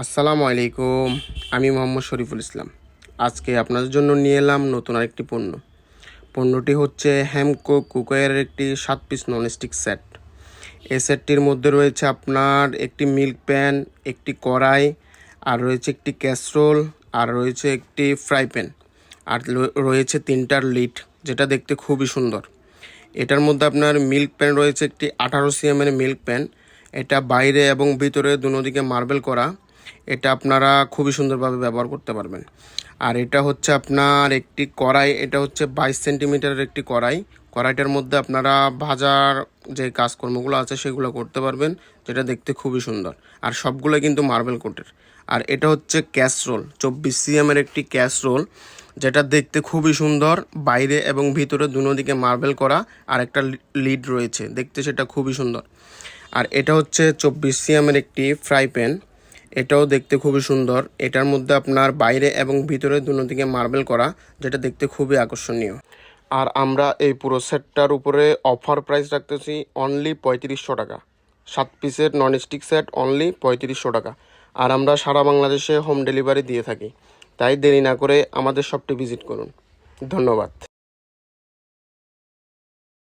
আসসালামু আলাইকুম। আমি মোহাম্মদ শরীফুল ইসলাম। আজকে আপনাদের জন্য নিয়ে এলাম নতুন আরেকটি পণ্যটি হচ্ছে হেমকো কুকওয়্যারের একটি 7 পিস ননস্টিক সেট। এই সেটটির মধ্যে রয়েছে আপনার একটি মিল্ক প্যান, একটি কড়াই, আর রয়েছে একটি ক্যাসরোল, আর রয়েছে একটি ফ্রাই প্যান, আর রয়েছে 3টার লিড, যেটা দেখতে খুবই সুন্দর। এটার মধ্যে আপনার মিল্ক প্যান রয়েছে একটি 18 cm এর মিল্ক প্যান। এটা বাইরে এবং ভিতরে দুদিকে মার্বেল করা। এটা আপনারা খুবই সুন্দরভাবে ব্যবহার করতে পারবেন। আর এটা হচ্ছে আপনার একটি কড়াই। এটা হচ্ছে 22 সেন্টিমিটারের একটি কড়াই। কড়াইটার মধ্যে আপনারা ভাজার যে কাজকর্মগুলো আছে সেগুলো করতে পারবেন, যেটা দেখতে খুবই সুন্দর। আর সবগুলো কিন্তু মার্বেল কোটের। আর এটা হচ্ছে ক্যাসরোল, 24 cm এর একটি ক্যাসরোল, যেটা দেখতে খুবই সুন্দর। বাইরে এবং ভিতরে দুদিকে মার্বেল করা, আর একটা লিড রয়েছে, দেখতে সেটা খুবই সুন্দর। আর এটা হচ্ছে 24 cm এর একটি ফ্রাই প্যান। এটাও দেখতে খুবই সুন্দর। এটার মধ্যে আপনার বাইরে এবং ভিতরে দুদিকে মার্বেল করা, যেটা দেখতে খুবই আকর্ষণীয়। আর আমরা এই পুরো সেটটার উপরে অফার প্রাইস রাখতেছি অনলি 3500 টাকা। 7 পিসের ননস্টিক সেট অনলি 3500 টাকা। আর আমরা সারা বাংলাদেশে হোম ডেলিভারি দিয়ে থাকি। তাই দেরি না করে আমাদের শপটি ভিজিট করুন। ধন্যবাদ।